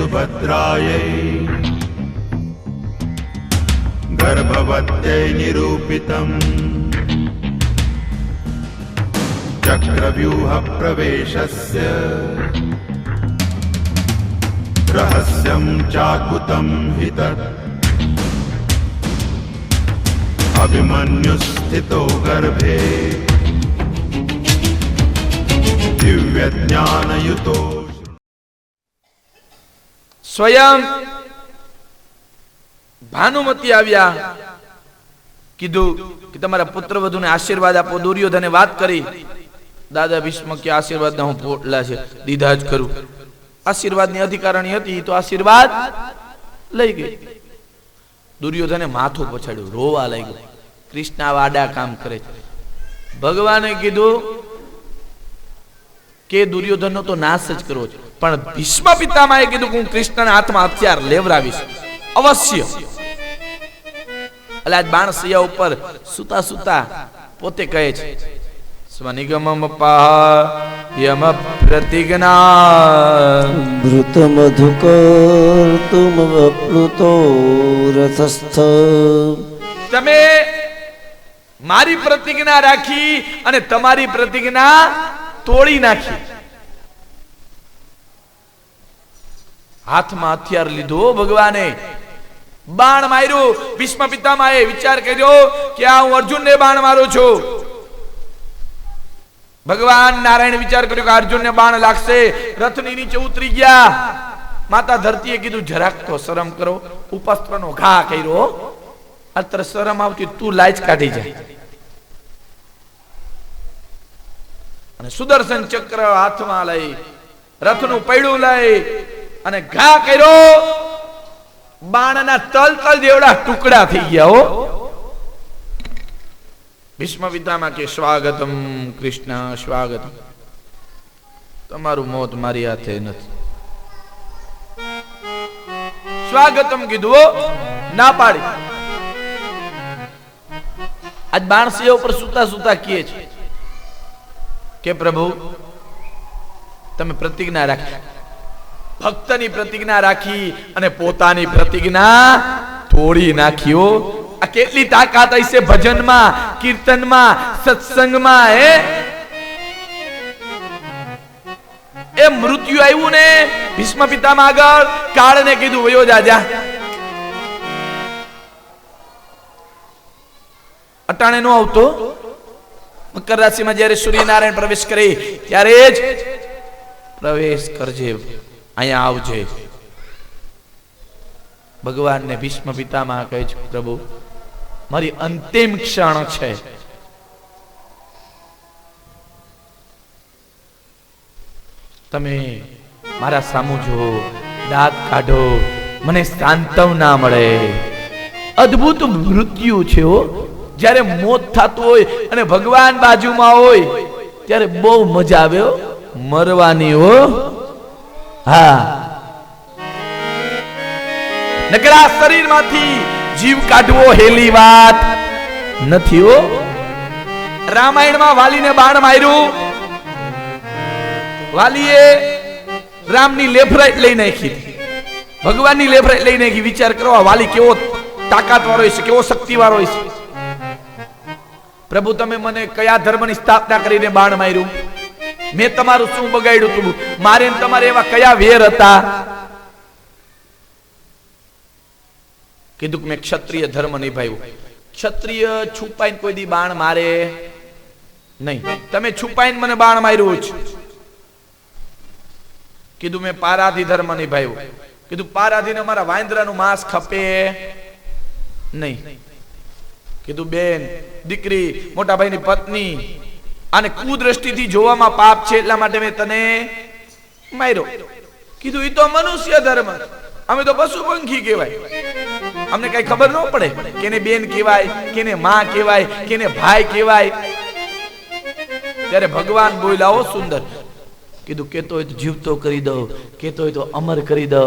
सुभद्रायै गर्भवत्यै निरूपितम् चक्रव्यूह प्रवेशस्य रहस्यं चाकुतं हि तत् अभिमन्युस्थितो गर्भे दिव्यज्ञानयुतो स्वयं भानुमती આવ્યા કીધું કે તમારા પુત્ર વધુને આશીર્વાદ આપો. દુર્યોધને વાત કરી, દાદા ભીષ્મ કે આશીર્વાદ ના હું પોટલા છે દીધા જ કરું. આશીર્વાદની અધિકારણી હતી તો આશીર્વાદ લઈ ગઈ. દુર્યોધને માથું પછાડ્યું, રોવા લાગ્યો. કૃષ્ણ વાડા કામ કરે છે. ભગવાને કીધું કે દુર્યોધનનો તો નાશ જ કરવો છે, પણ ભીષ્મ પિતામહે કીધું કે હું કૃષ્ણના હાથમાં હથિયાર લેવરાવીશ અવશ્ય. એટલે આજ બાણસૈયા ઉપર સુતા સુતા પોતે કહે છે સ્વનિગમમ પાયમ પ્રતિજ્ઞા ભૃત મધુકર્તુમ વપ્લુતો રથસ્થ. તમે મારી પ્રતિજ્ઞા રાખી અને તમારી પ્રતિજ્ઞા તોડી નાખી. હાથમાં હથિયાર લીધો ભગવાને, બાણ માર્યું. ભીષ્મ પિતામહે વિચાર કર્યો કે આ હું અર્જુનને બાણ મારું છું. ભગવાન નારાયણ વિચાર કર્યો કે અર્જુનને બાણ લાગશે. રથની નીચે ઉતરી ગયા. માતા ધરતીએ કીધું જરાક તો શરમ કરો, ઉપસ્ત્રનો ઘા કર્યો. અત્યારે શરમ આવતી તું લાજ કાઢી જાય. અને સુદર્શન ચક્ર હાથમાં લઈ રથનું પૈડું લઈ અને ઘા કર્યો. બાણના તલ તલ જેવડા ટુકડા થઈ ગયા. હો ભીષ્મ પિતામહ કે સ્વાગતમ કૃષ્ણ સ્વાગતમ. તમારું મોત મારી હાથે નથી. સ્વાગતમ કીધું, ના પાડી. આજ બાણસિંહ ઉપર સુતા સુતા કહે છે કે પ્રભુ તમે પ્રતિજ્ઞા રાખી, ભક્તની પ્રતિજ્ઞા રાખી અને પોતાની પ્રતિજ્ઞા તોડી નાખ્યો. આ કેટલી તાકાત હશે ભજનમાં, કીર્તનમાં, સત્સંગમાં. એ મૃત્યુ આવ્યું ને ભીષ્મ પિતામહ આગળ, કાળને કીધું વયો જા. અટાણે નો આવતો. મકર રાશિમાં જ્યારે સૂર્યનારાયણ પ્રવેશ કરે ત્યારે જ પ્રવેશ કરજે, અહીંયા આવજે. ભગવાનને ભીષ્મ પિતામહ કહે છે પ્રભુ મારી અંતિમ ક્ષણ છે. તમે મારા સામું જો, દાંત કાઢો, મને સાંત્વના મળે. અદ્ભુત મૃત્યુ છે. જ્યારે મોત થતું હોય અને ભગવાન બાજુમાં હોય ત્યારે બહુ મજા આવે મરવાની. હો હા, નકરા શરીરમાંથી જીવ કાઢવો હેલી વાત નથી. હો રામાયણમાં વાલીને બાણ માર્યું. વાલીએ રામની લેફરાઈટ લઈ નાખી, ભગવાનની લેફરાઈટ લઈ નાખી. વિચાર કરો વાલી કેવો તાકાત વાળો છે, કેવો શક્તિ વાળો છે. પ્રભુ તમે મને કયા ધર્મની સ્થાપના કરીને બાણ માર્યું? મેં તમારું શું બગાડ્યું તું? મારે ને તમારે એવા કયા વેર હતા? કીધું કે મેં ક્ષત્રિય ધર્મ નિભાવ્યો. ક્ષત્રિય છુપાઈને કોઈ દી બાણ મારે નહીં. તમે છુપાઈને મને બાણ માર્યું છે. કીધું મેં પારાધી ધર્મ નિભાવ્યો. કીધું પારાધીને અમારા વાંદરાનું માંસ ખપે નહીં. કીધું બેન, દીકરી, મોટા ભાઈની પત્ની, આને કુદ્રષ્ટિથી જોવામાં પાપ છે એટલા માટે મેં તને માર્યો. કીધું ઈ તો મનુષ્ય ધર્મ, અમે તો પશુ પંખી કહેવાય. અમને કઈ ખબર ન પડે કેને બેન કહેવાય, કેને માં કહેવાય, કેને ભાઈ કહેવાય. ત્યારે ભગવાન બોલ્યા સુંદર. કીધું કેતો હોય તો જીવતો કરી દો, કેતો હોય તો અમર કરી દો.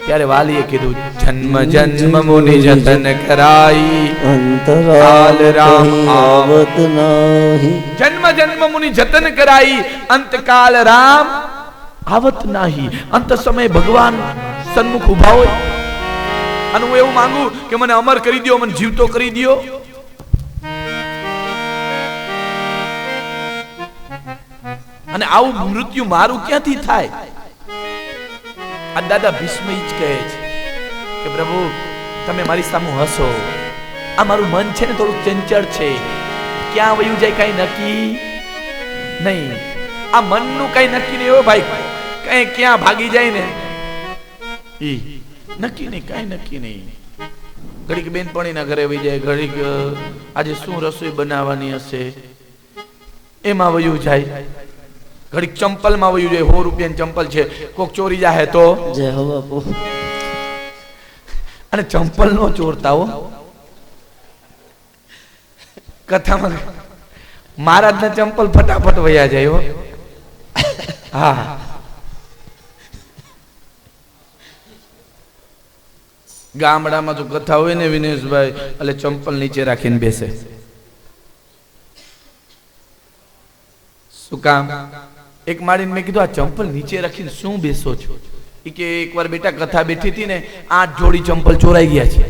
ત્યારે વાલીએ કીધું જન્મ જન્મ મુનિ જતન કરાઈ અંતરાલ રામ આવત નહીં. જન્મ જન્મ મુનિ જતન કરાઈ અંતકાલ રામ આવત નાહી. અંત સમયે ભગવાન સન્મુખ ઉભા હોય અને હું એવું માંગુ કે મને અમર કરી દો, મને જીવતો કરી દો. અને આવું મૃત્યુ મારું ક્યાંથી થાય? આ દાદા ભીષ્મ જ કહે છે કે પ્રભુ તમે મારી સામે હસો. આ મારું મન છે ને થોડું ચંચળ છે, ક્યાં વયું જાય કઈ નક્કી નહીં. આ મનનું કઈ નક્કી નહીં હો ભાઈ, કઈ ક્યાં ભાગી જાય ને ઈ નક્કી નહીં, કઈ નક્કી નહીં. ઘડીક બેનપણીના ઘરે વહી જાય, ઘડીક આજે શું રસોઈ બનાવવાની હશે એમાં વયું જાય, ઘડીક ચંપલમાં વયું જાય. 100 રૂપિયાની ચંપલ છે, કોક ચોરી જાય તો જય હો બાપુ. અને ચંપલ નો ચોરતા હો. કથામાં મહારાજના ચંપલ ફટાફટ વયા જાય હો. હા, ગામડામાં તો કથા હોય ને વિનેશભાઈ, એટલે ચંપલ નીચે રાખીને બેસે. શું કામ? એક માળીને મેં કીધું આ ચંપલ નીચે રાખીને શું બેસો છો? એ કે એકવાર બેટા કથા બેઠી હતી ને 8 જોડી ચંપલ ચોરાઈ ગયા છે.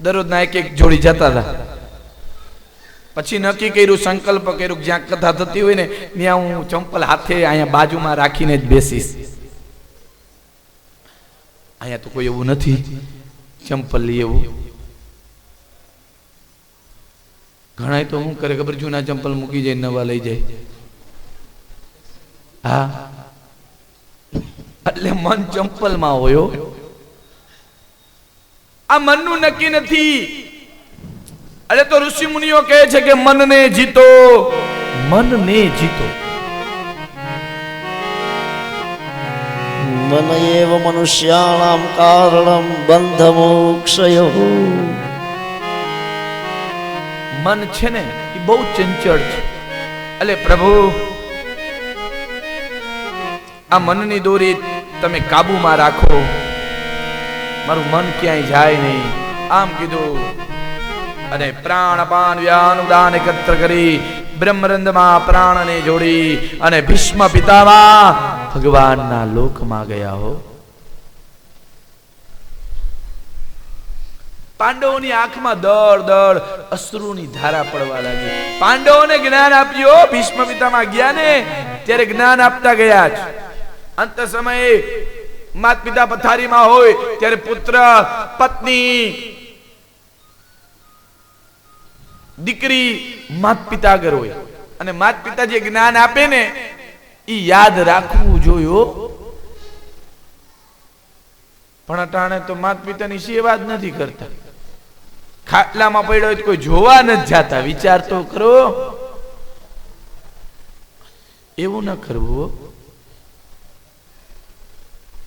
દરરોજના એક જોડી જતા હતા. પછી નક્કી કર્યું, સંકલ્પ કર્યું જ્યાં કથા થતી હોય ને ત્યાં હું ચંપલ હાથે અહીંયા બાજુમાં રાખીને જ બેસીશ. અહીંયા તો કોઈ એવું નથી ચંપલ લઈ એવું. ઘણા તો શું કરે ખબર, જૂના ચંપલ મૂકી જાય, નવા લઈ જાય. હા, એટલે મન ચંપલમાં હોય. આ મનનું નક્કી નથી. એટલે તો ઋષિ મુનિઓ કહે છે કે મનને જીતો, મનને જીતો. મન એવ મનુષ્યાણામ કારણમ બંધ મોક્ષયોઃ. મન છે ને એ બહુ ચંચળ છે. એટલે પ્રભુ આ મનની દોરી તમે કાબુમાં રાખો, મારું મન ક્યાંય જાય નહીં. આમ કીધું અને પ્રાણપાન વ્યાનુદાન એકત્ર કરી બ્રહ્મરંધમાં પ્રાણને જોડી અને ભીષ્મ પિતામહ ભગવાનના લોકમાં ગયા હો. પાંડવોની આંખમાં દળ દળ અશ્રુની ધારા પડવા લાગી. પાંડવોને જ્ઞાન આપ્યું. ભીષ્મ પિતામહ ગયા ને ત્યારે જ્ઞાન આપતા ગયા છે. અંત સમયે માત પિતા પથારીમાં હોય ત્યારે પુત્ર, પત્ની, દીકરી માત પિતા આગળ હોય અને માત પિતા જે જ્ઞાન આપે ને એ યાદ રાખવું જોયો. પણ અટાણે તો માત પિતાની સેવા જ નથી કરતા. ખાટલામાં પડ્યો હોય તો કોઈ જોવા નથી જાતા. વિચાર તો કરો. એવું ન કરવું.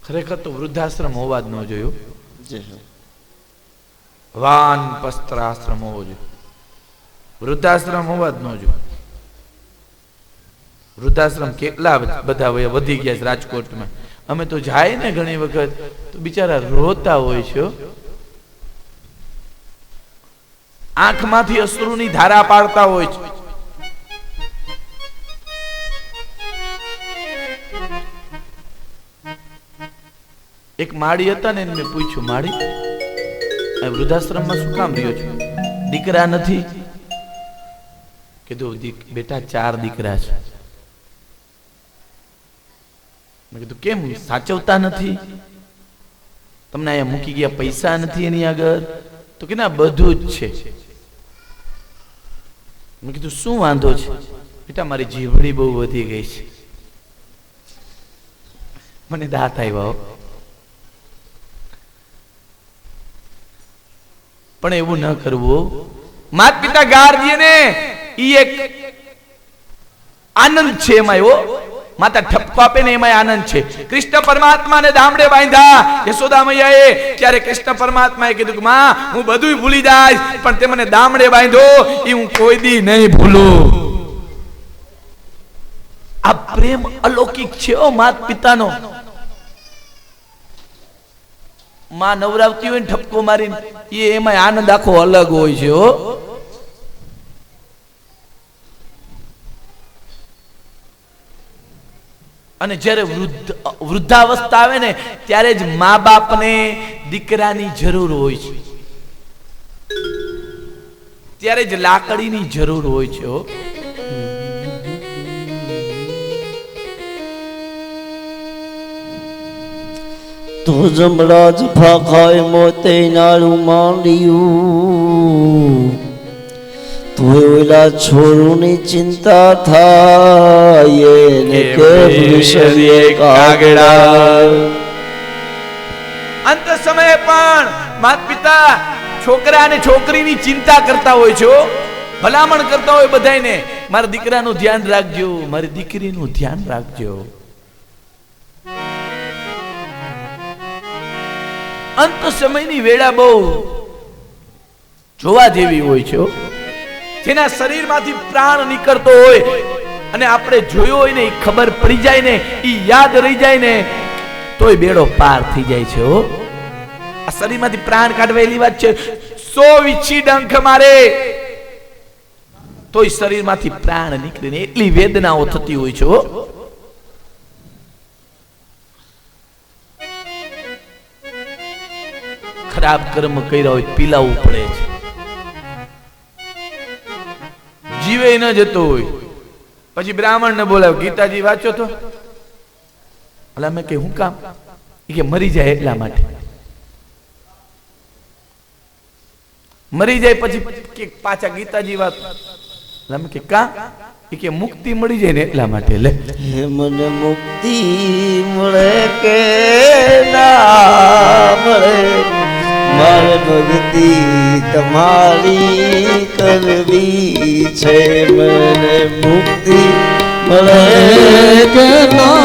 ખરેખર તો વૃદ્ધાશ્રમ હોવા જ ન જોયું. વાનપ્રસ્થાશ્રમ હોવો જોઈએ. વૃદ્ધાશ્રમ હોવા જ ન જોઈએ. વૃદ્ધાશ્રમ કેટલા બધા વધી ગયા છે રાજકોટમાં. અમે તો જાય ને ઘણી વખત તો બિચારા રોતા હોય છે. આંખમાંથી અશ્રુની ધારા પાડતા હોય છે. એક માળી હતા ને મેં પૂછ્યું, માળી વૃદ્ધાશ્રમમાં શું કામ રહ્યો છો? દીકરા નથી? કીધું બેટા 4 દીકરા છે. મેં કીધું કેમ સાચવતા નથી? તમને અહીંયા મૂકી ગયા, પૈસા નથી એની આગળ? તો કે ના બધું જ છે. મેં કીધું શું વાંધો છે? બેટા મારી જીભડી બહુ વધી ગઈ છે. મને દાંત આવ્યા. પણ એવું ન કરવું. માત પિતા ગાર્જિયન ને ઈ એક આનંદ છે એમાં. એવો માતા ઠપકો આપે ને એમાં આનંદ છે. કૃષ્ણ પરમાત્માને દામડે બાંધ્યા યશોદા મૈયાએ, ત્યારે કૃષ્ણ પરમાત્માએ કીધું કે માં હું બધું ભૂલી જાય પણ તે મને દામડે બાંધ્યો એ હું કોઈ દી નહીં ભૂલું. આ પ્રેમ અલૌકિક છે ઓ માત પિતાનો. માં નવરાવતી હોય ને ઠપકો મારીને એમાં આનંદ આખો અલગ હોય છે. અને જ્યારે વૃદ્ધાવસ્થા આવે ને ત્યારે જ મા બાપને દીકરાની જરૂર હોય છે, ત્યારે જ લાકડીની જરૂર હોય છે હો. તો જમરાજ ફાખાય મોતે નાળું માંડ્યું, તો ઓલા છોરુની ચિંતા થાય ને કે વિષય કાગડા. અંત સમયે પણ માતા પિતા છોકરા અને છોકરીની ચિંતા કરતા હોય છે, ભલામણ કરતા હોય બધાને, મારા દીકરાનું ધ્યાન રાખજો, મારી દીકરીનું ધ્યાન રાખજો. અંત સમયની વેળા બહુ જોવા જેવી હોય છે. જેના શરીરમાંથી પ્રાણ નીકળતો હોય અને આપણે જોયો હોય ને એ ખબર પડી જાય ને, એ યાદ રહી જાય ને, તોય બેડો પાર થઈ જાય છે હો. આ શરીરમાંથી પ્રાણ કાઢવા એલી વાત છે. 100 વીછી ડંખ મારે તોય શરીરમાંથી પ્રાણ નીકળે ને એટલી વેદનાઓ થતી હોય છે હો. ખરાબ કર્મ કર્યા હોય પીલાવું પડે છે, જીવે ન જતો હોય. પછી બ્રાહ્મણ ને બોલાવ, ગીતાજી વાંચો તો. એટલે મેં કે હું કામ? કે મરી જાય એટલા માટે. મરી જાય પછી કે પાછા ગીતાજી વાત. એટલે મેં કે કા? કે મુક્તિ મળી જાય ને એટલા માટે. લે હે મને મુક્તિ મળે કે ના મળે, મારે ભક્તિ તમારી કરવી છે. મને મુક્તિ મળે કે ના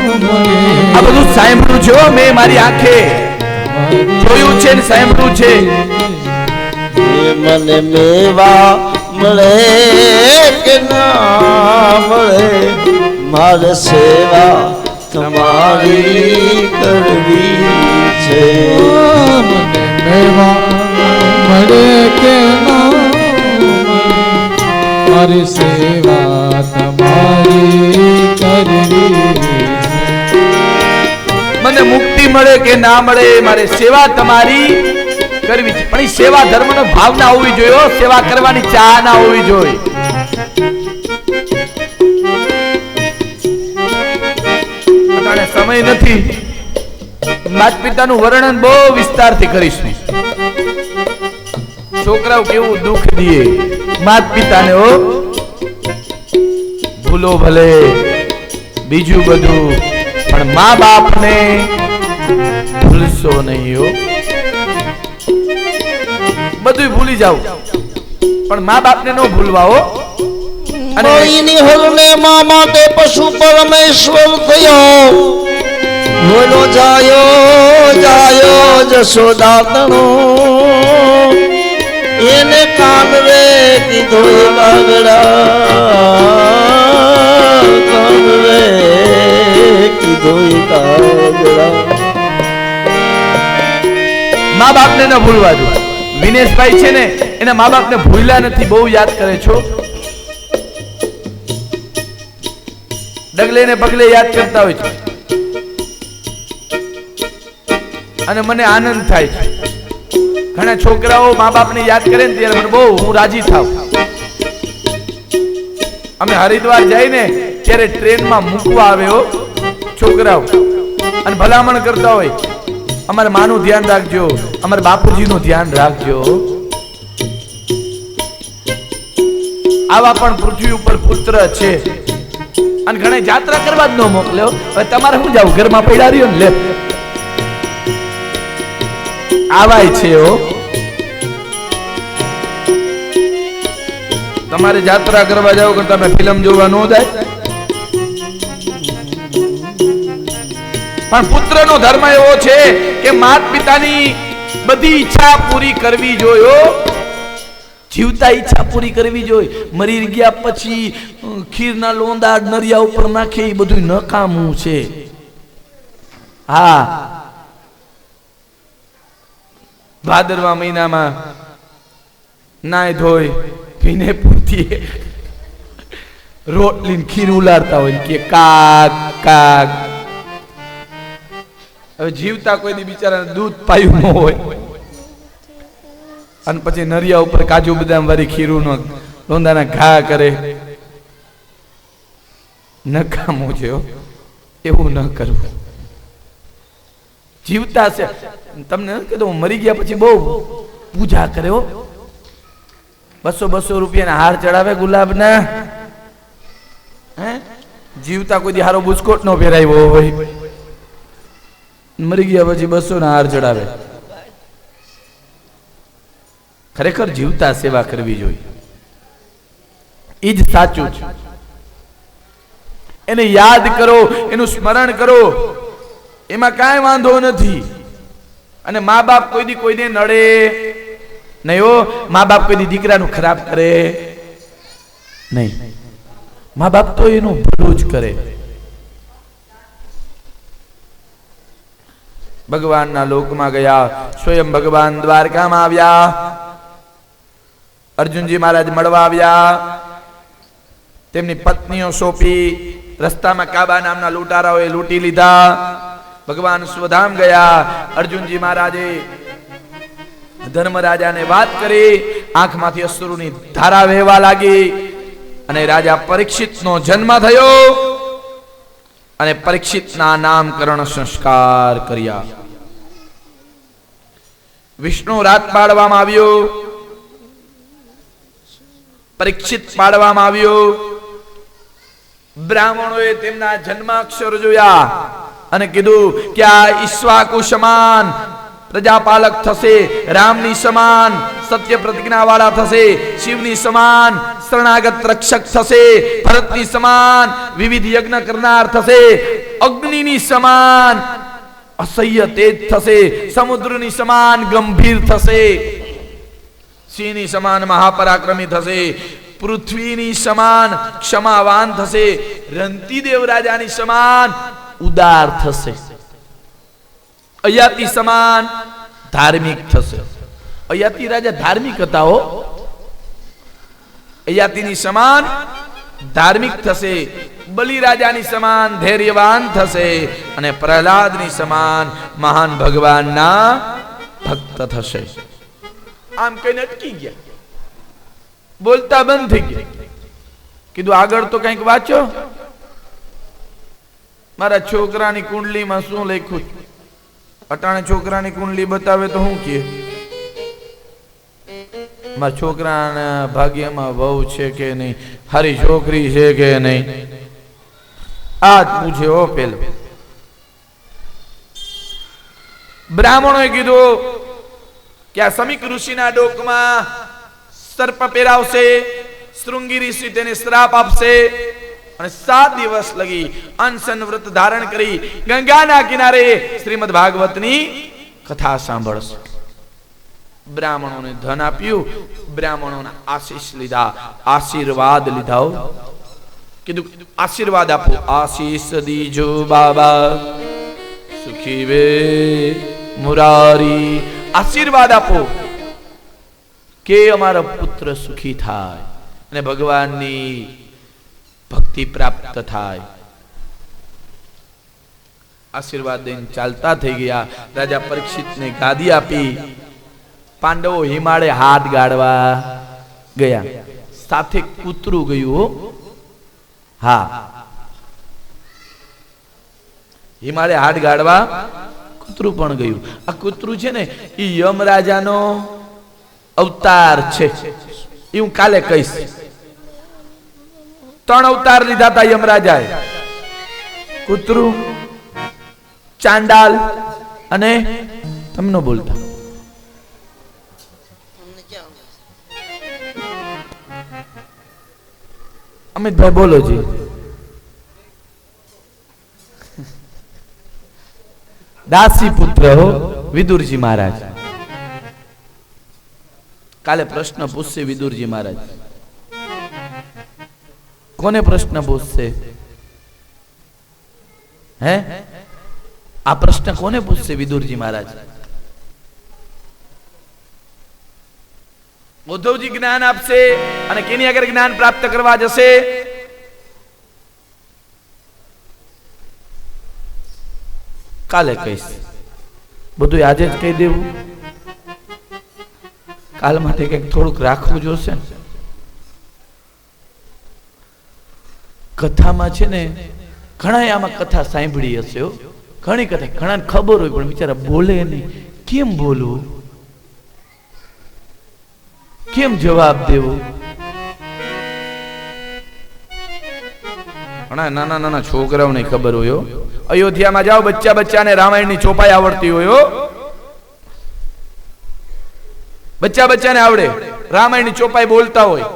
મળે. આ બધું સાંભળ્યું છે હો, મેં મારી આંખે જોયું છે ને સાંભળ્યું છે. મને મેવા મળે કે ના મળે, મારે સેવા તમારી કરવી છે. મને મેવા મળે કે ના મળે, મારી સેવા તમારી કરવી. મને મુક્તિ મળે કે ના મળે, મારે સેવા તમારી કરવી છે. પણ એ સેવા ધર્મનો ભાવ ના હોવી જોઈએ, સેવા કરવાની ચાહ ના હોવી જોઈએ. અટાણે સમય નથી, માતા પિતાનું વર્ણન બહુ વિસ્તારથી કરીશું. છોકરાઓ કેવું દુઃખ દે માતા પિતાને હો. ભૂલો ભલે બીજું બધું, પણ મા બાપને ભૂલશો નહીં હો. બધું ભૂલી જાવ પણ મા બાપને ન ભૂલવા હો. અને એની હરને મા માટે પશુ પરમેશ્વર થયો, બોલો જાયો જાયો જશોદાતણો, એને કાનવે કીધો કાગડા, કાનવે કીધો કાગડા. મા બાપને ન ભૂલવા દો. વિનેશભાઈ છે ને એના મા બાપને ભૂલ્યા નથી, બહુ યાદ કરે છો. ડગલે ને પગલે યાદ કરતા હોય છે અને મને આનંદ થાય છે. ઘણા છોકરાઓ મા બાપને યાદ કરે ને ત્યારે મને બહુ હું રાજી થાવ. અમે હરિદ્વાર જાય ને ત્યારે ટ્રેનમાં મૂકવા આવે હો છોકરાઓ, અને ભલામણ કરતા હોય અમારે માનું ધ્યાન રાખજો, અમારે બાપુજીનું ધ્યાન રાખજો. આવા પણ પૃથ્વી ઉપર પુત્ર છે અને ઘણા યાત્રા કરવા જ ન મોકલ્યો. હવે તમારે શું જાવ, ઘરમાં પડ્યા રહ્યો ને. લે આવાય છે હો. તમારે યાત્રા કરવા જાવ કે તમે ફિલ્મ જોવા ન જાય. પણ પુત્રનો ધર્મ એવો છે કે માતા પિતાની બધી ઈચ્છા પૂરી કરવી જોઈએ. જીવતા ઈચ્છા પૂરી કરવી જોઈએ. મરી ગયા પછી ખીરના લોંદા નરિયા ઉપર નાખે એ બધું નકામું છે. હા, ભાદરવા મહિનામાં નાય ધોય પીને પૂરતી રોટલી ને ખીર ઉલાડતા હોય ને કે કાક કાક. હવે જીવતા કોઈ દી બિચારાને દૂધ પાયું ન હોય અને પછી નરિયા ઉપર કાજુ બદામ વાળી ખીરું નો લોંદાના ઘા કરે, નકામો છે હો. એવું ન કરવું. જીવતા છે તમને કીધું મરી ગયા પછી બહુ પૂજા કરે હો. 200 રૂપિયાના હાર ચડાવે ગુલાબના. હે જીવતા કોઈ દી હારો બુસ્કોટ નો પહેરાવ્યો હોય, મરી ગયા પછી 200 ના હાર ચડાવે. ખરેખર જીવતા સેવા કરવી જોઈએ. એ જ સાચું છે. એને યાદ કરો, એનું સ્મરણ કરો, એમાં કાંઈ વાંધો નથી. અને મા બાપ કોઈ દી કોઈને નડે નહીં હો. મા બાપ કોઈ દી દીકરાનું ખરાબ કરે નહીં. મા બાપ તો એનું ભલું જ કરે. ભગવાનના લોકમાં ગયા, સ્વયં ભગવાન દ્વારકામાં આવ્યા. અર્જુનજી મહારાજ મળવા આવ્યા. તેમની પત્નીઓ સોંપી. રસ્તામાં કાબા નામના લૂંટારાઓએ લૂંટી લીધા. ભગવાન સ્વધામ ગયા. અર્જુનજી મહારાજે ધર્મરાજાને વાત કરી. આંખમાંથી અશ્રુની ધારા વહેવા લાગી અને રાજા પરીક્ષિતનો જન્મ થયો અને પરીક્ષિતના નામકરણ સંસ્કાર કર્યા. વિષ્ણુ રાત પાડવામાં આવ્યો, પરીક્ષિત પાડવામાં આવ્યો. બ્રાહ્મણોએ તેમના જન્માક્ષર જોયા અને કીધું કે આ ઈશ્વાકુ સમાન પ્રજાપાલક થશે, રામની સમાન સત્ય પ્રતિજ્ઞા વાળા થશે, શિવની સમાન શરણાગત રક્ષક થશે, ભરતની સમાન વિવિધ યજ્ઞ કરનાર થશે, અગ્નિની સમાન અસહ્ય તેજ થશે, સમુદ્રની સમાન ગંભીર થશે, સિંહની સમાન મહાપરાક્રમી થશે, પૃથ્વીની સમાન ક્ષમાવાન થશે, રંતીદેવ રાજાની સમાન ઉદાર થશે, અયાતિ સમાન ધાર્મિક થશે. અયાતિ રાજા ધાર્મિક હતા હો. અયાતિની સમાન ધાર્મિક થશે, બલિ રાજાની સમાન ધૈર્યવાન થશે અને પ્રહલાદની સમાન મહાન ભગવાનના ભક્ત થશે. આમ કઈને અટકી ગયા, બોલતા બંધ થઈ ગયા. કીધું આગળ તો કંઈક વાંચો. મારા છોકરાની કુંડલીમાં શું લખ્યું? અટાણે છોકરાની કુંડલી બતાવે તો શું કહે? મારા છોકરાના ભાગ્યમાં વહુ છે કે નહીં, હારી છોકરી છે કે નહીં, આ જ પૂછે હો. પેલો બ્રાહ્મણોએ કીધું કે આ સમીક ઋષિના ડોકમાં સર્પ પહેરાવશે, શૃંગી ઋષિ તેને શ્રાપ આપશે અને 7 દિવસ લગી અનશન વ્રત ધારણ કરી ગંગાના કિનારે શ્રીમદ ભાગવતની કથા સાંભળશે. બ્રાહ્મણોને ધન આપ્યું, બ્રાહ્મણોના આશીષ લીધા, આશીર્વાદ લીધા. કીધું આશીર્વાદ આપો. આશીષ દીજો બાબા સુખી વે મુરારી. આશીર્વાદ આપો કે અમારો પુત્ર સુખી થાય અને ભગવાનની ભક્તિ પ્રાપ્ત થાય. આશીર્વાદ દઈને ચાલતા થઈ ગયા. રાજા પરીક્ષિતને ગાદી આપી. પાંડવો હિમાલય હાથ ગાળવા ગયા. સાથે કૂતરું ગયું. હા, હિમાલય હાથ ગાળવા કૂતરું પણ ગયું. આ કૂતરું છે ને એ યમરાજાનો અવતાર છે. એ હું કાલે કહીશ. 3 અવતાર લીધા હતા યમરાજાએ: કૂતરું, ચાંડાલ અને તમને બોલતા. અમિતભાઈ બોલો જી. દાસી પુત્ર હો વિદુરજી મહારાજ. કાલે પ્રશ્ન પૂછશે વિદુરજી મહારાજ. કોને પ્રશ્ન પૂછશે? હે, આ પ્રશ્ન કોને પૂછશે વિદુરજી મહારાજ? ઉદ્ધવજી જ્ઞાન આપશે અને કેની આગળ જ્ઞાન પ્રાપ્ત કરવા જશે? કાલે કહીશ. બધું આજે જ કહી દેવું? કાલ માટે કંઈક થોડુંક રાખવું જોશે ને. કથામાં છે ને ઘણા આમાં કથા સાંભળી હશે હો, ઘણી કથા, ઘણાને ખબર હોય પણ બિચારા બોલે નહીં. કેમ બોલવું, કેમ જવાબ દેવો? ઘણા નાના નાના છોકરાઓને ખબર હોય. અયોધ્યામાં જાઓ, બચ્ચાને રામાયણની ચોપાઈ આવડતી હોય. બચ્ચાને આવડે, રામાયણની ચોપાઈ બોલતા હોય.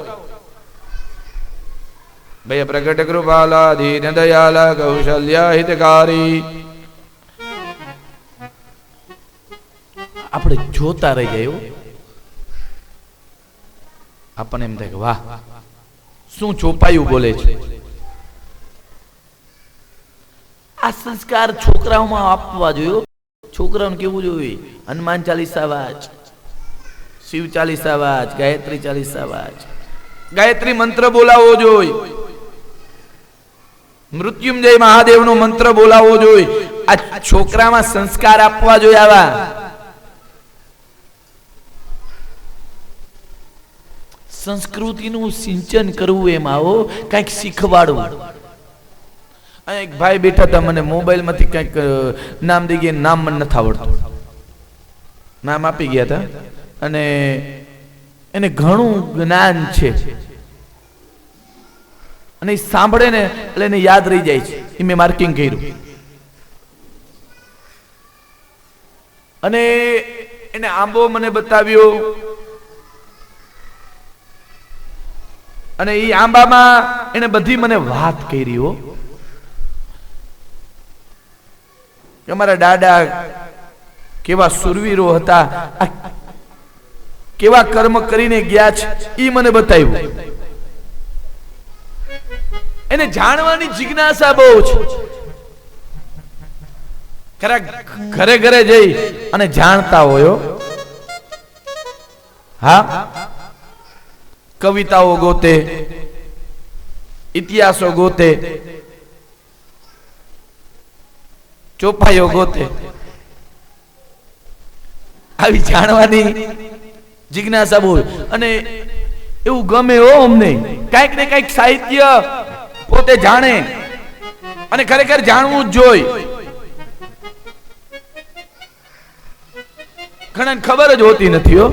ભય પ્રગટ કૃપાલા દીન દયાલા કૌશલ્ય હિતકારી. આપણે જોતા રહી જાય. આપણને એમ થાય કે વાહ, શું ચોપાયું બોલે છે. આ સંસ્કાર છોકરાઓમાં આપવા જોઈએ. છોકરાઓને કેવું જોઈએ? હનુમાન ચાલીસા વાંચ, શિવ ચાલીસા વાંચ, ગાયત્રી ચાલીસા વાંચ, ગાયત્રી મંત્ર બોલાવવો જોઈએ, મૃત્યુંજય મહાદેવનો મંત્ર બોલાવવો જોઈએ. આ છોકરામાં સંસ્કાર આપવા જોઈએ. આવા સંસ્કૃતિનું સિંચન કરવું, એમાં આવો કંઈક શીખવાડવું. એક ભાઈ બેઠા હતા, મને મોબાઈલ માંથી કંઈક નામ દઈ ગયા, નામ મને નથી આવડતું, નામ આપી ગયા હતા. અને એને ઘણું જ્ઞાન છે અને એ સાંભળે ને એટલે એને યાદ રહી જાય છે. એ મેં માર્કિંગ કર્યું. અને એને આંબો મને બતાવ્યો અને એ આંબામાં એને બધી મને વાત કરી. અમારા દાદા કેવા સુરવીરો હતા, કેવા કર્મ કરીને ગયા છે, એ મને બતાવ્યું. એને જાણવાની જિજ્ઞાસા બહુ છે. ઘરે ઘરે જઈ અને જાણતા હોય. હા, કવિતાઓ ગોતે, ઇતિહાસો ગોતે, ચોપાઈઓ ગોતે. આવી જાણવાની જિજ્ઞાસા બહુ. અને એવું ગમે હો અમને, કઈક ને કઈક સાહિત્ય પોતે જાણે અને ખરેખર જાણવું જ જોઈએ. ઘણાને ખબર જ હોતી નથી.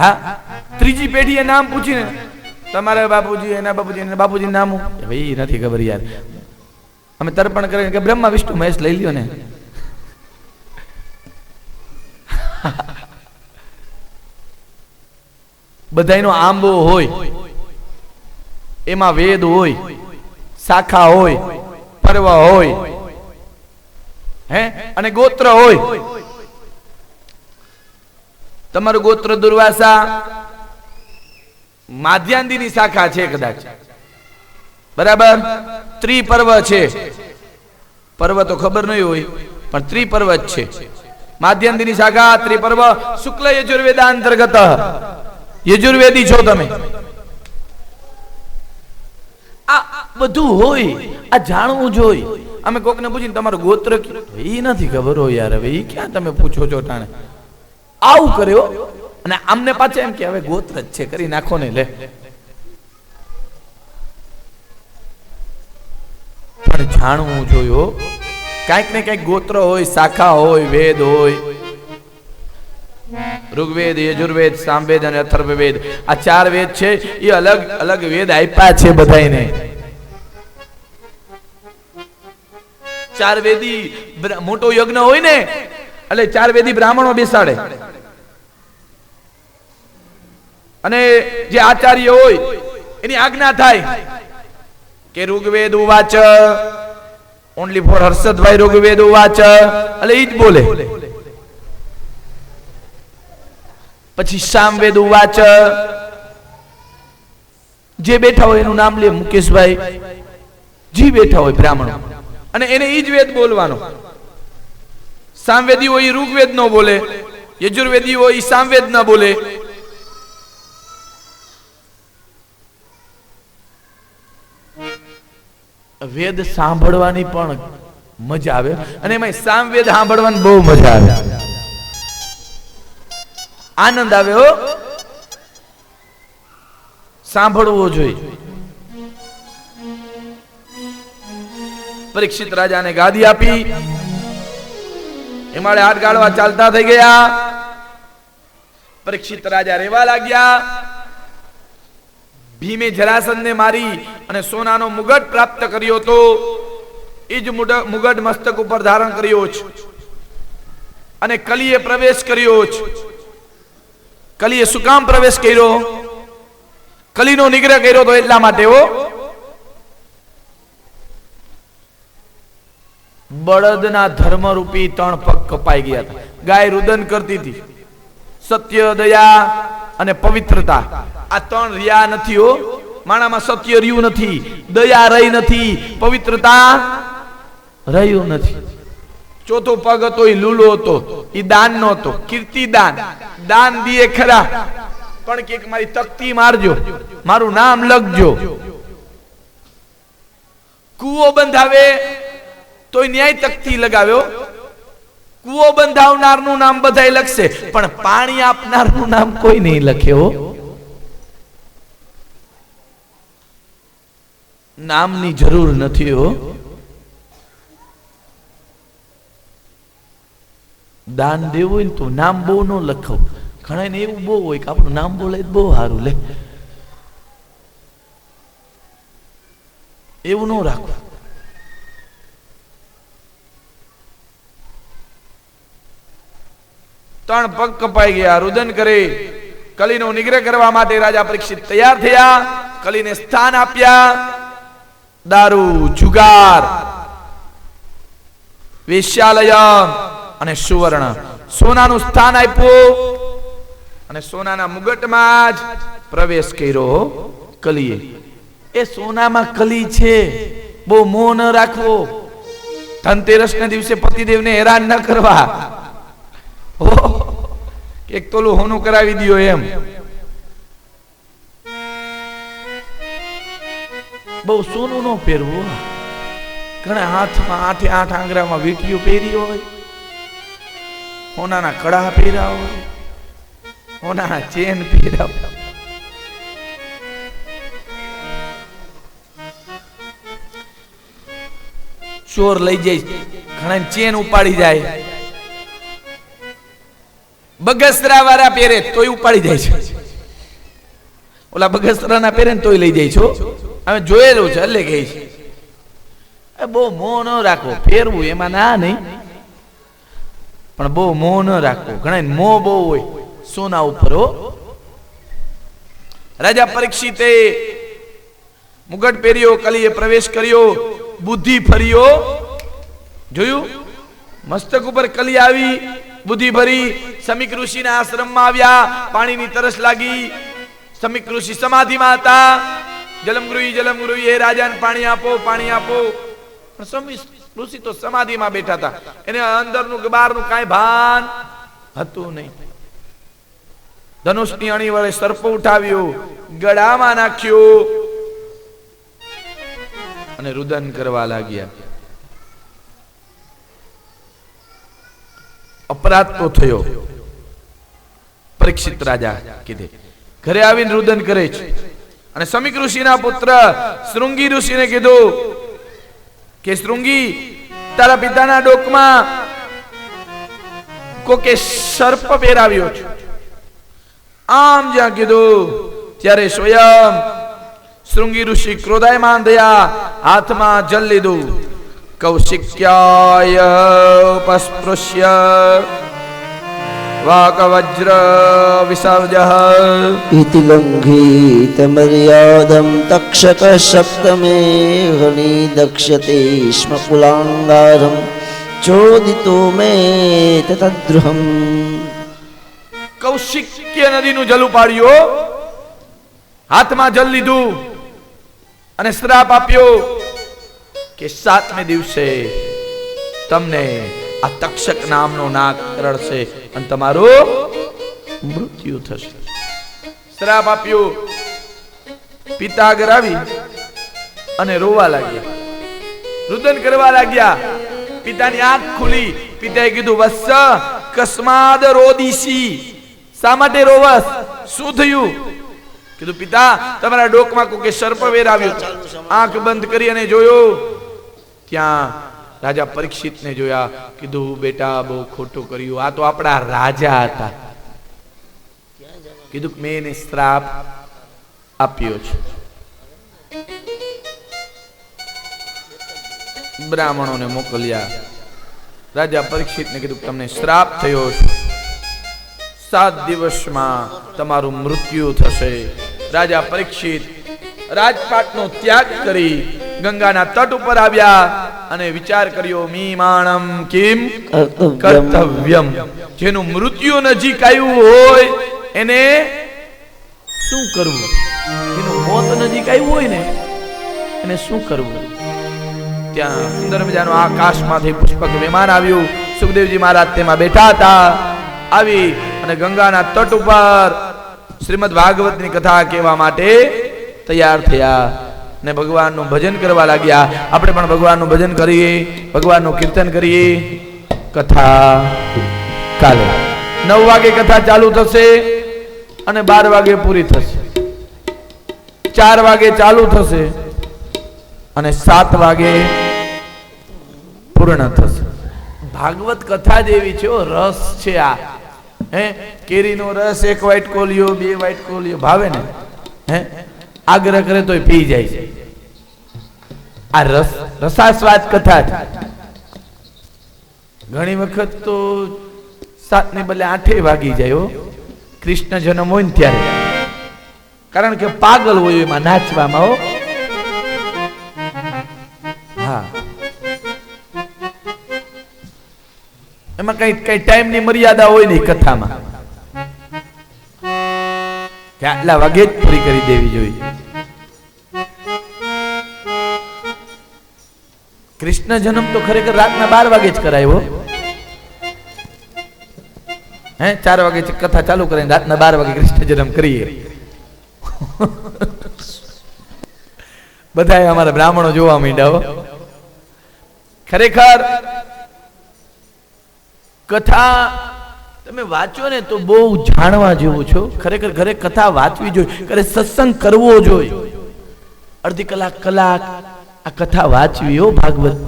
હા, ત્રીજી પેઢીએ નામ પૂછીને તમારા બાપુજી, એના બાપુજી, એના બાપુજી નામ ભાઈ નથી ખબર યાર. અમે તર્પણ કરીને કે બ્રહ્મા વિષ્ણુ મહેશ લઈ લ્યો ને. બધાયનો આંબો હોય, એમાં વેદ હોય, શાખા હોય, પર્વ હોય, હે, અને ગોત્ર હોય. તમારું ગોત્ર દુર્વાસા, માધ્યાંદીની શાખા છે કદાચ, બરાબર. ત્રિપર્વ છે, પર્વ તો ખબર નહીં હોય પણ ત્રિપર્વ જ છે. માધ્યાંદીની શાખા, ત્રિપર્વ, શુક્લ યજુર્વેદા અંતર્ગત. યજુર્વેદી છો તમે. આ બધું હોય, આ જાણવું જોઈએ. અમે કોકને પૂછીને તમારું ગોત્ર એ નથી ખબર હોય યાર. હવે એ ક્યાં તમે પૂછો છો ટાણે? આવું કર્યો અને આમને પાછા એમ કે હવે ગોત્ર જ છે, કરી નાખો ને. લે, પણ જાણવું જોયું. કઈક ને કઈક ગોત્ર હોય, શાખા હોય, વેદ હોય. ઋગ્વેદ, યજુર્વેદ, સામવેદ અને અથર્વવેદ, આ 4 વેદ છે. એ અલગ અલગ વેદ આપ્યા છે બધાને. 4 વેદી મોટો યજ્ઞ હોય ને એટલે 4 વેદી બ્રાહ્મણો બેસાડે અને જે આચાર્ય હોય એની આજ્ઞા થાય કે ઋગ્વેદ ઉવાચ, ઓનલી ફોર હર્ષદભાઈ ઋગ્વેદ ઉવાચ, એટલે ઈ જ બોલે. પછી સામવેદ ઉવાચ, જે બેઠા હોય એનું નામ લે, મુકેશભાઈ, જી બેઠા હોય બ્રાહ્મણો, અને એને ઈ જ વેદ બોલવાનો. સામવેદી હોય ઋગ્વેદ ન બોલે, યજુર્વેદી હોય સામવેદ ન બોલે. વેદ સાંભળવાની પણ મજા આવે. અને એમાં સામવેદ સાંભળવાની બહુ મજા આવે, આનંદ આવે હો, સાંભળવો જોઈએ. પરીક્ષિત રાજાને ગાદી આપી, એમાળે હાથ ગાળવા ચાલતા થઈ ગયા. પરીક્ષિત રાજા રેવા લાગ્યા. ભીમે જરાસંધને મારી અને સોનાનો મુગટ પ્રાપ્ત કર્યો તો એ જ મુગટ મસ્તક ઉપર ધારણ કર્યો છે. અને કલીએ પ્રવેશ કર્યો છે. કલીએ શું કામ પ્રવેશ કર્યો? કલીનો નિગ્રહ કર્યો તો એટલા માટે હો. બળદના ધર્મરૂપી 3 પગ કપાઈ ગયા હતા. ગાય રુદન કરતી હતી. સત્ય, દયા અને પવિત્રતા આ 3 રહ્યા નથી હો. માણામાં સત્ય રહ્યું નથી, દયા રહી નથી, પવિત્રતા રહ્યું નથી. ચોથો પગ હતો એ લૂલો હતો, એ દાન નો હતો, કીર્તિદાન. દાન દીએ ખરા, પણ કે મારી તકતી મારજો, મારું નામ લખજો. કૂવો બંધાવે તો ન્યાય તકતી લગાવ્યો. કૂવો બંધાવનારનું નામ બધાય લખશે, પણ પાણી આપનારનું નામ કોઈ નહીં લખ્યો. નામની જરૂર નથી હો. દાન દેવું હોય ને તો નામ બહુ ન લખો. ઘણા ને એવું બહુ હોય કે આપણું નામ બોલે બહુ સારું લે, એવું ન રાખવું. ત્રણ પગ કપાઈ ગયા, રુદન કરે. કલીનો નિગ્રહ કરવા માટે રાજા પરીક્ષિત તૈયાર થયા. કલીને સ્થાન આપ્યા. દારૂ, જુગાર, વેશ્યાલય અને સુવર્ણ, સોનાનું સ્થાન આપ્યું. અને સોનાના મુગટમાં જ પ્રવેશ કર્યો કલીએ. એ સોનામાં કલી છે, બહુ મોહ ન રાખવો. ધનતેરસ ના દિવસે પતિદેવને હેરાન ન કરવા. એક તોલું હોનું કરાવી દિયો એમ. બહુ સોનું નો પહેરવું. ઘણા હાથમાં 8 આંગળામાં વીંટીઓ પહેરી હોય, હોનાના કડા પહેર્યા હોય, હોનાના ચેન પહેર્યા હોય. ચોર લઈ જાય, ઘણા ચેન ઉપાડી જાય. બગસરા વાળા પહેરે તોય ઉપાડી જાય છે. ઓલા બગસરા ના પહેરે તોય લઈ જાય છો. અમે જોયેલું છે એટલે કહે છે. બહુ મોહ ન રાખવો. ફેરવું એમાં ના નહીં, પણ બહુ મોહ ન રાખવો. ઘણા મોહ બહુ હોય સોના ઉપર હો. રાજા પરીક્ષિતે મુગટ પહેર્યો, કલીએ પ્રવેશ કર્યો, બુદ્ધિ ફર્યો. જોયું, મસ્તક ઉપર કલી આવી, બુદ્ધિ ભરી. સમીક ઋષિના આશ્રમમાં આવ્યા. પાણીની તરસ લાગી. સમીક ઋષિ સમાધિમાં હતા. જલમગૃહી હે રાજાને પાણી આપો, પાણી આપો. પણ સમીક ઋષિ તો સમાધિમાં બેઠા હતા. એને અંદરનું કે બહારનું કાંઈ ભાન હતું નહીં. ધનુષની અણી વડે સર્પ ઉઠાવ્યો, ગળામાં નાખ્યો અને રુદન કરવા લાગ્યા. અપરાધ તો થયો. પરીક્ષિત રાજા કીધે ઘરે આવીને રુદન કરે છે. અને સમીક ઋષિના પુત્ર શૃંગી ઋષિને કીધું કે શૃંગી, તારા પિતાના ડોકમાં કોકે સર્પ પહેરાવ્યો છે. આમ જ્યાં કીધું ત્યારે સ્વયં શૃંગી ઋષિ ક્રોધાયમાન થયા. હાથમાં જલ લીધું. કૌશિક્યાય ઉપસ્પૃશ્ય વાકવજ્ર વિસર્જઃ इति लङ्घित मर्यादं तक्षक सप्तमे हनि दक्ष्यते स्म कुलाङ्गारं चोदितो मे तद्रुहम्. કૌશિક્ય નદીનું જલ ઉપાડ્યો, હાથમાં જલ લીધું અને શ્રાપ આપ્યો કે 7મે દિવસે તમને આ તક્ષક નામનો નાગ કરડશે અને તમારું મૃત્યુ થશે. શ્રાપ આપ્યો. પિતા આગળ આવી અને રોવા લાગ્યા, રુદન કરવા લાગ્યા. પિતાની આંખ ખુલી. પિતાએ કીધું, વત્સ કસ્માદ રોદીસી, શા માટે રોવસ, શું થયું? કીધું, પિતા તમારા ડોકમાં કોકે સર્પ વેરાવ્યો. આંખ બંધ કરી અને જોયો, ત્યાં રાજા પરીક્ષિતને જોયા. કીધું, બેટા બહુ ખોટું કર્યું, આ તો આપણા રાજા હતા. કીધું, મેં એને શ્રાપ આપ્યો છે. બ્રાહ્મણોને મોકલ્યા. રાજા પરીક્ષિતને કીધું, તમને શ્રાપ થયો છે, 7 દિવસમાં તમારું મૃત્યુ થશે. રાજા પરીક્ષિત રાજપાટનો ત્યાગ કરી ગંગાના તટ ઉપર આવ્યા અને વિચાર કર્યો, મીમાણમ કિમ કર્તવ્યમ, જેનું મૃત્યુ નજીક આવ્યું હોય એને શું કરવું, જેનું મોત નજીક આવ્યું હોય ને એને શું કરવું. ત્યાં સુંદર મજાનું આકાશમાંથી પુષ્પક વિમાન આવ્યું. સુખદેવજી મહારાજ તેમાં બેઠા હતા. આવી અને ગંગાના તટ ઉપર શ્રીમદ ભાગવતની કથા કહેવા માટે તૈયાર થયા ને ભગવાનનું ભજન કરવા લાગ્યા. આપણે પણ ભગવાનનું ભજન કરીએ, ભગવાનનું કીર્તન કરીએ. કથા કાલે 9 વાગે કથા ચાલુ થશે અને 12 વાગે પૂરી થશે. 4 વાગે ચાલુ થશે અને 7 વાગે પૂર્ણ થશે. ભાગવત કથા જેવી છે, રસ છે. આ કેરીનો રસ 1 વાઇટ કોલિયો 2 વાઇટ કોલિયો ભાવે ને, આગ્રહ કરે તો પી જાય છે. આ રસાસ્વાદ કથા છે. ઘણી વખત તો 7 ને બદલે 8 વાગી જાય કૃષ્ણ જન્મ હોય ને ત્યારે, કારણ કે પાગલ હોય એમાં નાચવામાં. હા, એમાં કઈ ટાઈમ ની મર્યાદા હોય નહીં કથામાં, કે આટલા વાગે જ પૂરી કરી દેવી જોઈએ. કૃષ્ણ જન્મ તો ખરેખર રાતના 12 વાગે જ કરાયો. 4 વાગે કથા ચાલુ કરીને રાતના 12 વાગે કૃષ્ણ જન્મ કરીએ. બધા અમારા બ્રાહ્મણો જોવા માંડ્યા. ખરેખર કથા તમે વાંચો ને તો બહુ જાણવા જેવું છો. ખરેખર ઘરે કથા વાંચવી જોઈએ, ઘરે સત્સંગ કરવો જોઈએ. અડધી કલાક આ કથા વાંચવી હો ભાગવત.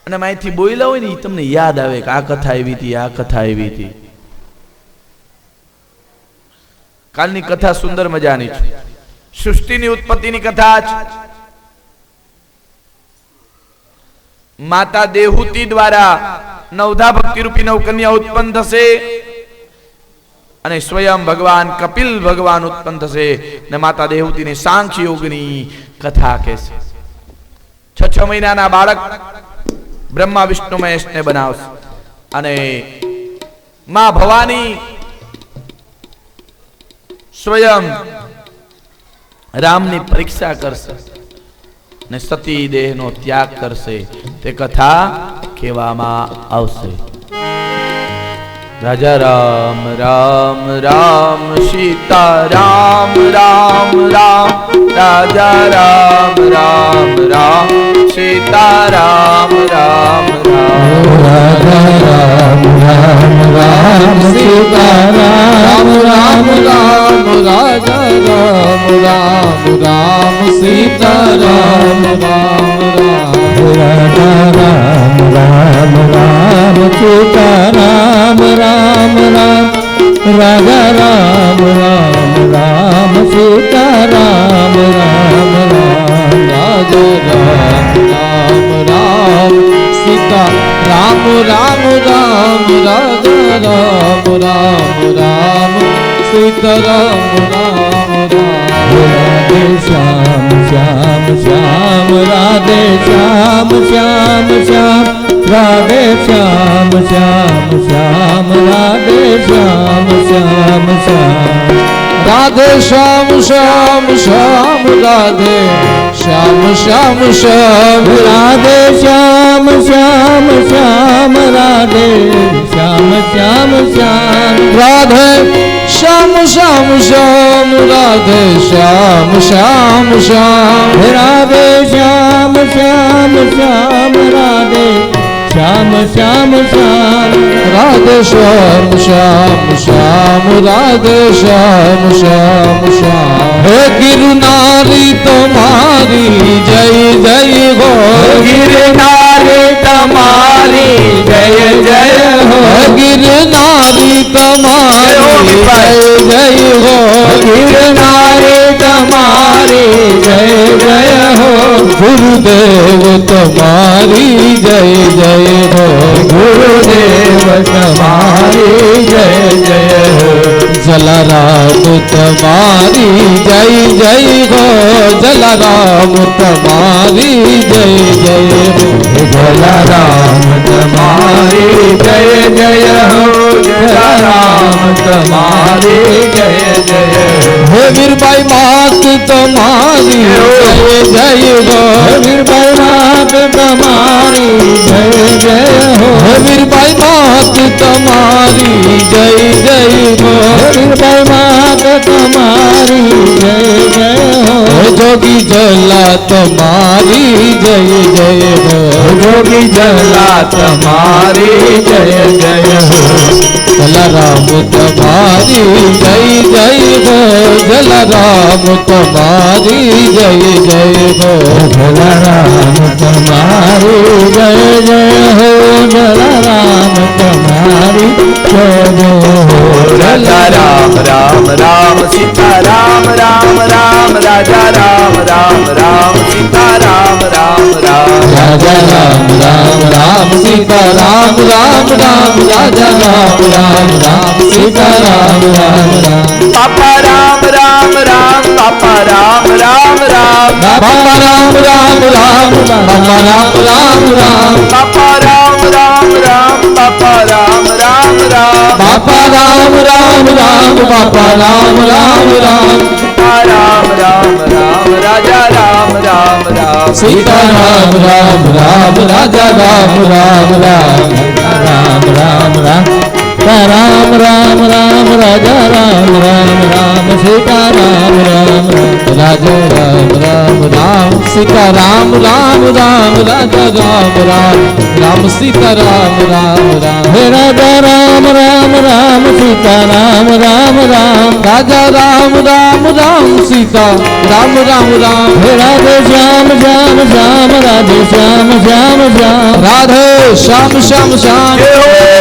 અને માહિતી બોલ્યા હોય ને એ તમને યાદ આવે કે આ કથા એવી હતી, આ કથા એવી હતી. કાલની કથા સુંદર મજાની છે. સૃષ્ટિની ઉત્પત્તિની કથા છે. માતા દેહુતિ દ્વારા નવધા ભક્તિ રૂપી 9 કન્યા ઉત્પન્ન થશે અને સ્વયં ભગવાન કપિલ ભગવાન ઉત્પન્ન થશે ને માતા દેહુતિની સાંખ્ય યોગની કથા કહેશે. 6 મહિનાના બાળક બ્રહ્મા વિષ્ણુ મહેશને બનાવશે અને માં ભવાની સ્વયં રામની પરીક્ષા કરશે ને સતી દેહનો ત્યાગ કરશે. તે કથા કહેવામાં આવશે. રાજા રામ રામ રામ સીતા રામ રામ રામ, રાજા રામ રામ રામ સીતા રામ રામ રામ, રાજા રામ રામ રામ સીતા રામ રામ રામ, રાજા રામ રામ રામ સીતા રામ રામ રામ, રાજા રામ રામ રામ સીતા રામ રામ રામ, રાજા રામ રામ રામ સીતા રામ રામ રામ, રાજા રામ રામ રામ સીતા રામ રામ રામ, રાજા રામ રામ રામ સીતા રામ રામ રામ, રાધે શ્યામ શ્યામ શ્યામ, રાધે શ્યામ શ્યામ શ્યામ, રાધે શ્યામ શ્યામ શ્યામ, રાધે શ્યામ શ્યામ શ્યામ, રાધે શ્યામ શ્યામ શ્યામ, રાધે શ્યામ શ્યામ શ્યામ, રાધે શ્યામ શ્યામ શ્યામ, રાધે શ્યામ શ્યામ શ્યામ, રાધે શ્યામ શ્યામ શ્યામ, राधे श्याम श्याम श्याम राधे श्याम श्याम श्याम राधे श्याम श्याम श्याम राधे श्याम श्याम श्याम राधे श्याम श्याम श्याम हे गिरनारी तुम्हारी जय जय हो गिरनारी तुम्हारी जय जय हो गिरनारी तुम्हारी जय जय हो गिरनारी तुम्हारी जय जय हो गुरुदेव तुम्हारी जय जय हो गुरुदेव तुम्हारी जय जय हो जलाराम तुम्हारी जय जय हो जलाराम तुम्हारी जय जय हो जलाराम तुम्हारी जय जय हो जलाराम तुम्हारी जय जय हे वीरबाई मात तुम्हारी जय जय हो वीरबाई मात तुम्हारी जय जय हो वीरबाई मात तुम्हारी जय जय हो वीरबाई मात तुम्हारी जय जय हो जोगी जला तुम्हारी जय जय हो जोगी जला तुम्हारी जय जय हो जलाराम तुम्हारी जय जय हो जलाराम तुम्हारी जय जय हो जलाराम तुम्हारी जय जय हो जलाराम तुम्हारी जय जय हो राजा राम राम राम सीता राम राम राम राजा राम राम राम सीता राम राम राम राजा राम राम राम सीता राम राम राम राजा राम राम राम सीता राम राम राम पापा राम राम राम पापा राम राम राम बाबा राम राम राम बाबा राम राम राम पापा राम राम राम पापा राम राम राम बाबा राम राम राम बाबा राम राम राम राम राम राम राजा राम राम राम सीता राम राम राम राजा राम राम राम राम राम राम राम राम राम राजा राम राम राम सीता राम राम राजा राम राम राम सीता राम राम राम राजा राम राम राम सीता राम राम राम हे राजा राम राम राम सीता राम राम राम राजा राम राम राम सीता राम राम राम हे राधे श्याम श्याम श्याम राधे श्याम श्याम श्याम राधे श्याम श्याम श्याम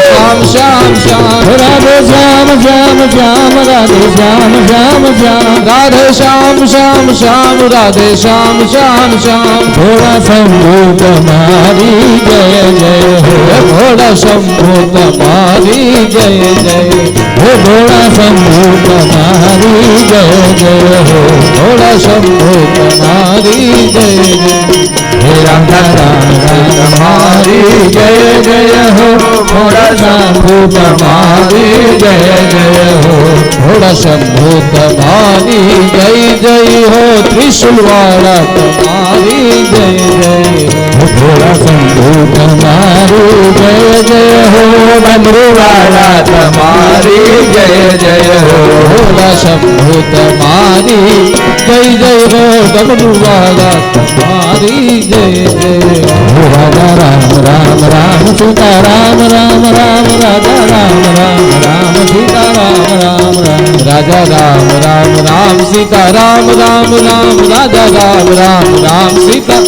श्याम श्याम श्याम हे राधे श्याम श्याम श्याम राधे श्याम श्याम श्याम राधे श्याम श्याम श्याम राधे श्याम श्याम श्याम भोला शंभु तुम्हारी जय जय हो भोला शंभु तुम्हारी जय जय हे भोला शंभु तुम्हारी जय जय हो भोला शंभु तुम्हारी जय जय हे राम राम तुम्हारी जय जय हो भोला शंभु तुम्हारी जय जय हो भोला शंभु तुम्हारी जय जय हो त्रिशूल वाला तुम्हारी जय जय हो भोला शंभु तुम्हारी जय जय हो डमरू वाला तुम्हारी जय जय हो भोला शंभु तुम्हारी जय जय हो डमरू वाला तुम्हारी जय जय हो राजा राम राम राम सीता राम राम राम राजा राम राम राम सीता राम राम राम राजा राम राम राम सीता राम राम राम राजा राम राम राम सीता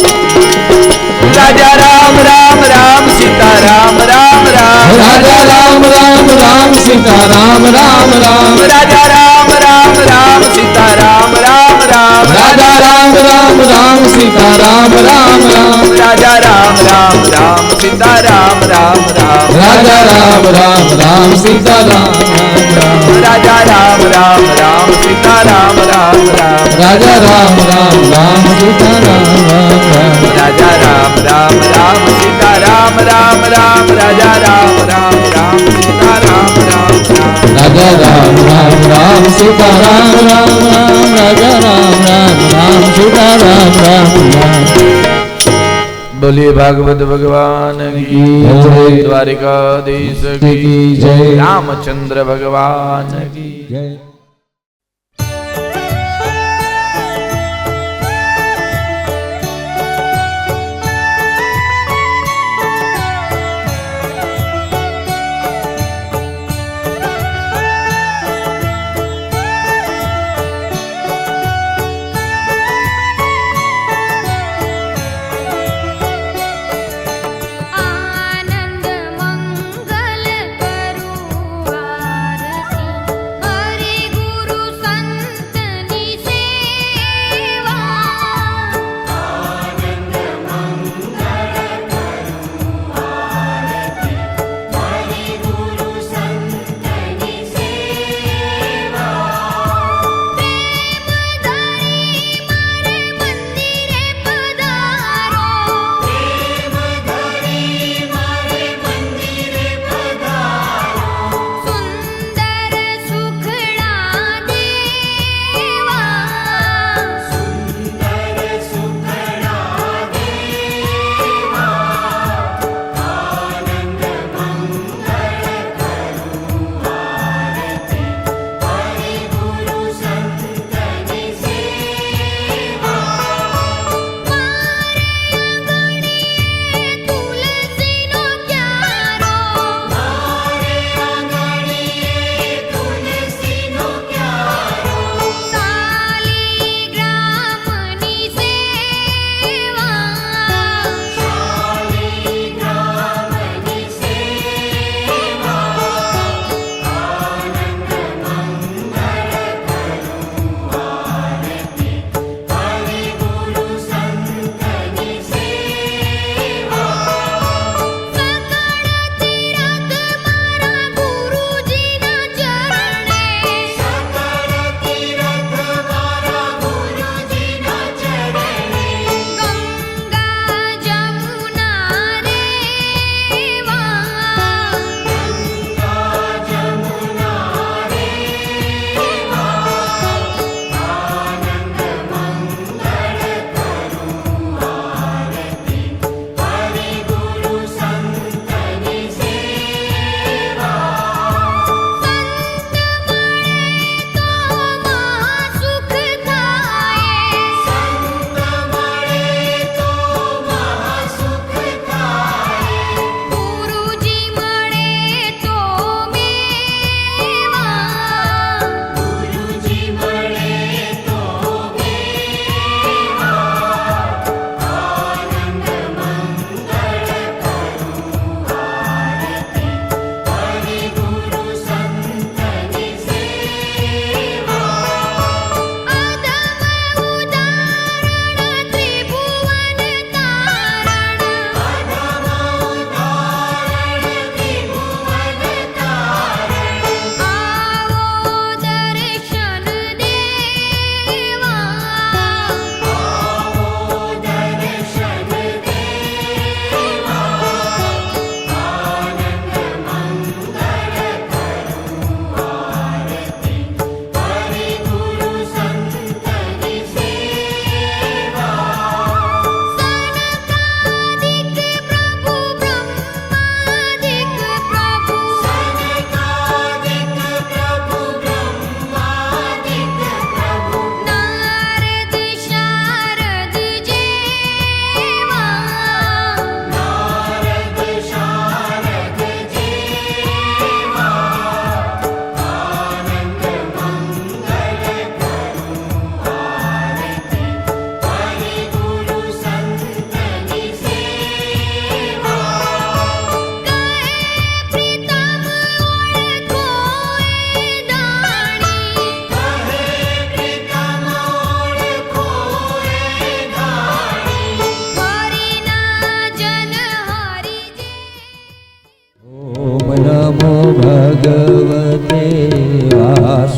राजा राम राम राम सीता राम राम राम राजा राम राम राम सीता राम राम राम राजा राम राम राम सीता राम राम राम राजा राम राम राम सीता राम राम राम राजा राम राम राम सीता राम राम राम राजा राम राम राम सीता राम राम राजा राम राम राम सीता राम राम राम राजा राम राम राम सीता राम राम राजा राम राम राम सीता राम राम राम राजा राम राम राम सीता राम राम राम राजा राम राम राम सीता राम राम राम राजा राम राम राम सीता राम राम राम बोलिए भागवत भगवान की जय। द्वारिकाधीश की की जय। रामचंद्र भगवान की जय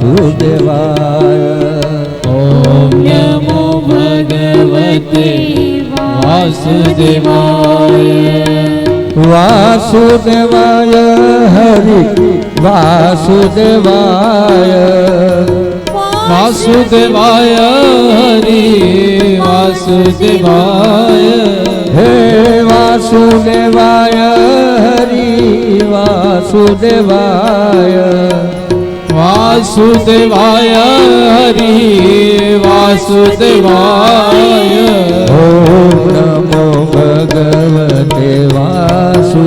વાસુદેવાય ઓમ નમો ભગવતે વાસુદેવાય વાસુદેવાય હરિ વાસુદેવાય વાસુદેવાય હરિ વાસુદેવાય હે વાસુદેવાય હરિ વાસુદેવાય વાસુદેવાય હરિ વાસુદેવાય ઓમ નમો ભગવતે વાસુદેવાય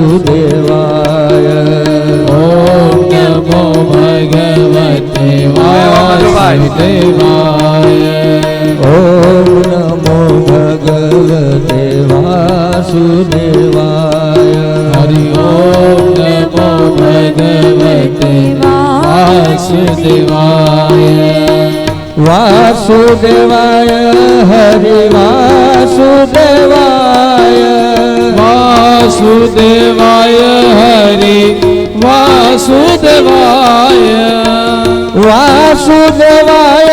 ઓમ નમો ભગવતે વાસુદેવાય ઓમ નમો ભગવતે વાસુદેવાય હરિ ઓમ નમો ભગવતે વાસુદેવાય વાસુદેવાય હરિ વાસુદેવાય વાસુદેવાય હરિ વાસુદેવાય વાસુદેવાય